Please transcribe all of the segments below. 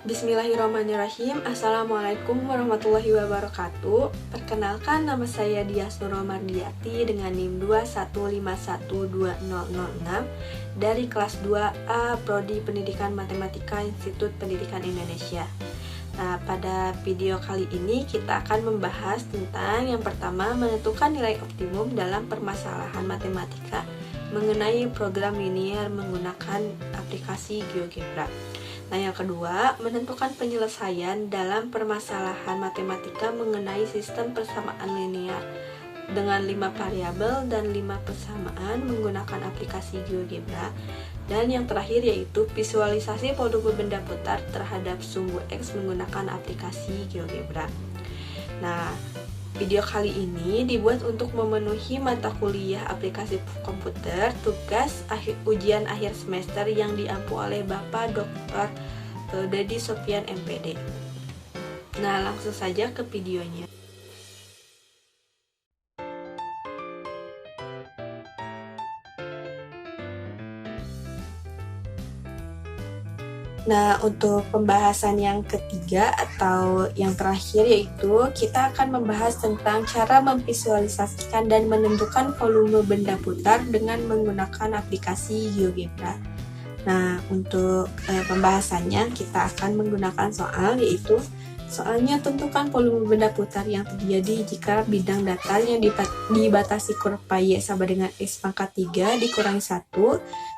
Bismillahirrahmanirrahim. Assalamualaikum warahmatullahi wabarakatuh. Perkenalkan, nama saya Dias Nurul Mardiati dengan NIM 215120006 dari kelas 2A Prodi Pendidikan Matematika Institut Pendidikan Indonesia. Nah, pada video kali ini kita akan membahas tentang yang pertama, menentukan nilai optimum dalam permasalahan matematika mengenai program linear menggunakan aplikasi GeoGebra. Nah, yang kedua, menentukan penyelesaian dalam permasalahan matematika mengenai sistem persamaan linear dengan 5 variabel dan 5 persamaan menggunakan aplikasi GeoGebra. Dan yang terakhir yaitu visualisasi volume benda putar terhadap sumbu X menggunakan aplikasi GeoGebra. Nah, video kali ini dibuat untuk memenuhi mata kuliah aplikasi komputer tugas ujian akhir semester yang diampu oleh Bapak Dr. Dedi Sofian MPD. Nah, langsung saja ke videonya. Nah, untuk pembahasan yang ketiga atau yang terakhir yaitu kita akan membahas tentang cara memvisualisasikan dan menentukan volume benda putar dengan menggunakan aplikasi GeoGebra. Nah, untuk pembahasannya kita akan menggunakan soal, yaitu soalnya tentukan volume benda putar yang terjadi jika bidang datarnya dibatasi kurva Y sama dengan X pangkat 3 dikurangi 1,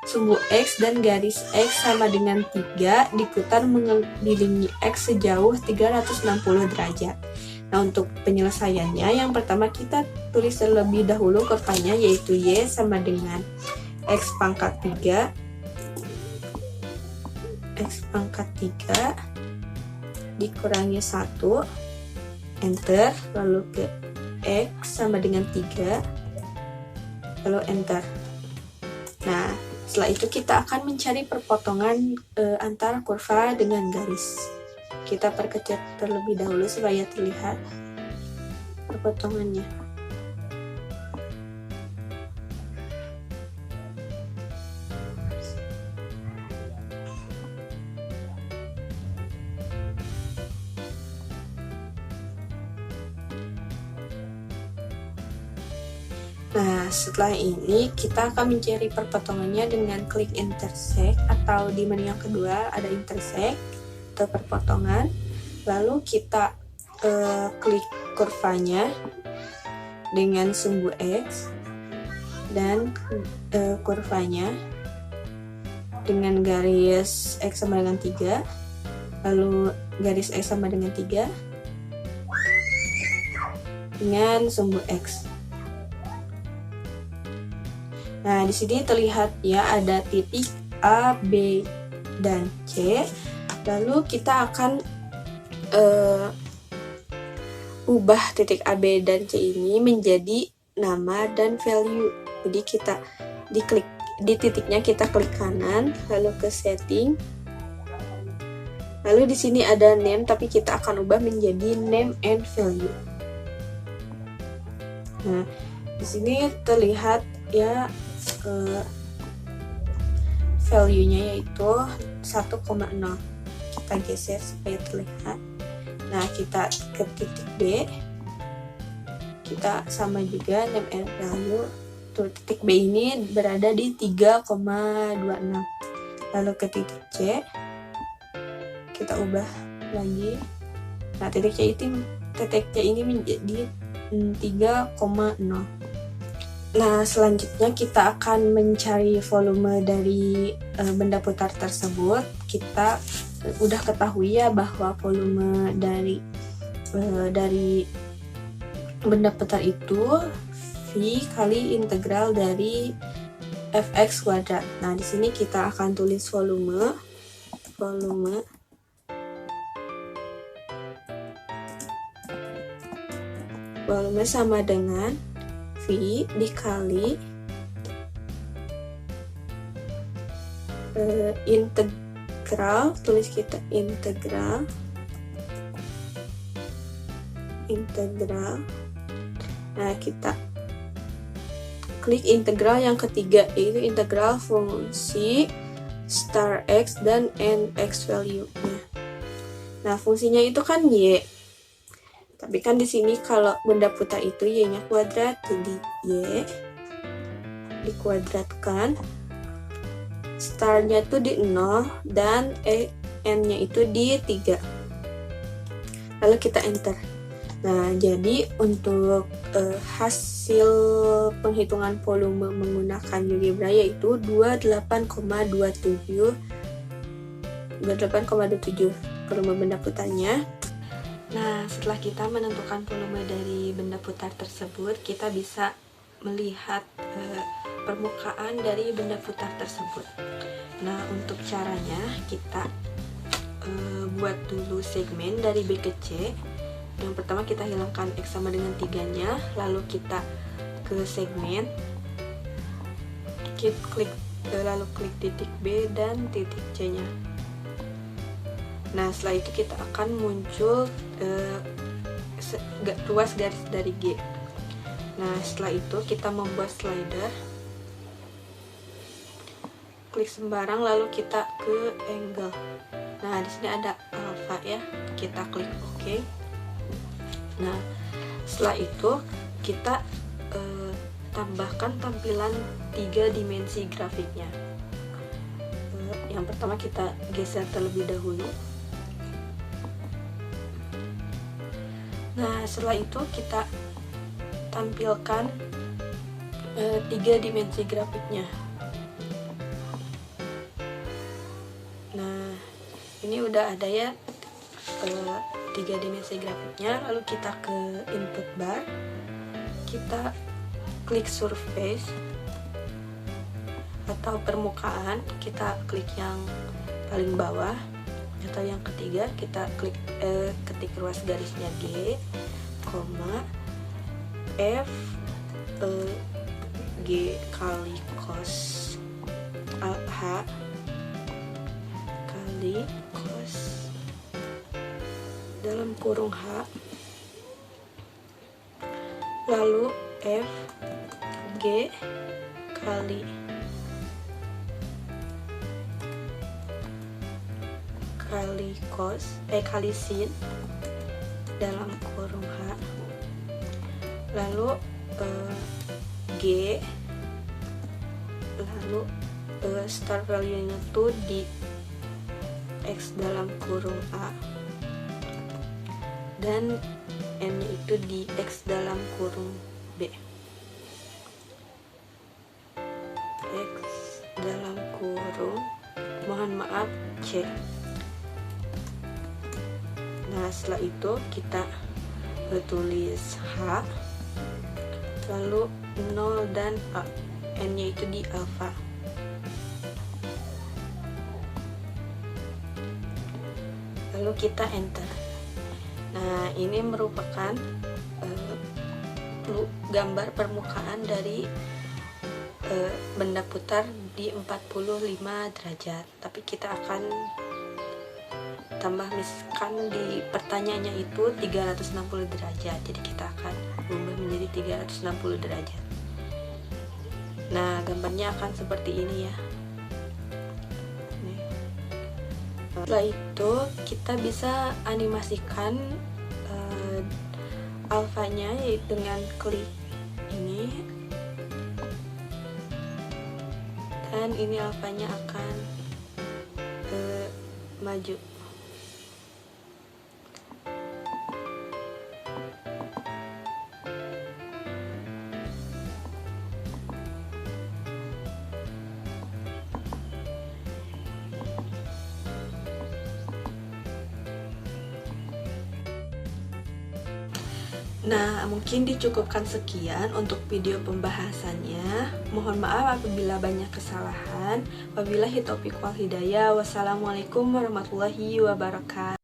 sumbu X dan garis X sama dengan 3 diputar mengelilingi X sejauh 360 derajat. Nah, untuk penyelesaiannya, yang pertama kita tulis terlebih dahulu kurvanya, yaitu Y sama dengan X pangkat 3 dikurangi 1, enter, lalu ke X sama dengan 3, lalu enter. Nah, setelah itu kita akan mencari perpotongan antara kurva dengan garis. Kita perkecil terlebih dahulu supaya terlihat perpotongannya. Nah, setelah ini kita akan mencari perpotongannya dengan klik intersect, atau di menu yang kedua ada intersect atau perpotongan. Lalu kita klik kurvanya dengan sumbu X dan kurvanya dengan garis X sama dengan 3, lalu garis X sama dengan 3 dengan sumbu X. Nah, di sini terlihat ya ada titik A, B, dan C. Lalu kita akan ubah titik A, B, dan C ini menjadi nama dan value. Jadi kita di titiknya kita klik kanan, lalu ke setting. Lalu di sini ada name, tapi kita akan ubah menjadi name and value. Nah, di sini terlihat ya value-nya yaitu 1,0. Kita geser supaya terlihat. Nah, kita ke titik B, kita sama juga name and value. Tuh, titik B ini berada di 3,26. Lalu ke titik C, kita ubah lagi. Nah, titik C ini menjadi 3,0. Nah, selanjutnya kita akan mencari volume dari benda putar tersebut. Kita udah ketahui ya bahwa volume dari benda putar itu V kali integral dari fx kuadrat. Nah, di sini kita akan tulis volume sama dengan V dikali integral, tulis kita integral. Nah, kita klik integral yang ketiga, yaitu integral fungsi star x dan n x value-nya. Nah, fungsinya itu kan Y. Tapi kan di sini kalau benda putar itu Y-nya kuadrat, jadi Y dikuadratkan. Startnya itu di 0 dan N-nya itu di 3. Lalu kita enter. Nah, jadi untuk hasil penghitungan volume menggunakan GeoGebra yaitu 28,27 volume benda putarnya. Nah, setelah kita menentukan volume dari benda putar tersebut, kita bisa melihat permukaan dari benda putar tersebut. Nah, untuk caranya kita buat dulu segmen dari B ke C. Yang pertama kita hilangkan X sama dengan 3-nya, lalu kita ke segmen, lalu klik titik B dan titik C-nya. Nah, setelah itu kita akan muncul ruas garis dari G. Nah, setelah itu kita membuat slider, klik sembarang lalu kita ke angle. Nah, di sini ada alpha ya, kita klik OK. Nah, setelah itu kita tambahkan tampilan 3 dimensi grafiknya. Yang pertama kita geser terlebih dahulu. Nah, setelah itu kita tampilkan 3 dimensi grafiknya. Nah, ini udah ada ya 3 dimensi grafiknya. Lalu kita ke input bar, kita klik surface atau permukaan, kita klik yang paling bawah, atau yang ketiga kita klik ketik ruas garisnya G, F G kali cos H kali cos dalam kurung H, lalu F G kali cos kali sin dalam kurung H, lalu G, lalu start value-nya tuh di X dalam kurung A dan N-nya itu di X dalam kurung B. X dalam kurung, mohon maaf, C. Nah, setelah itu kita tulis H, lalu 0 dan A, N-nya itu di alpha. Lalu kita enter. Nah, ini merupakan gambar permukaan dari benda putar di 45 derajat. Tapi kita akan tambah, misalkan di pertanyaannya itu 360 derajat, jadi kita akan ubah menjadi 360 derajat. Nah, gambarnya akan seperti ini ya. Nih. Setelah itu kita bisa animasikan alfanya dengan klik ini, dan ini alfanya akan maju. Nah, mungkin dicukupkan sekian untuk video pembahasannya. Mohon maaf apabila banyak kesalahan. Wabillahi taufiq wal hidayah. Wassalamualaikum warahmatullahi wabarakatuh.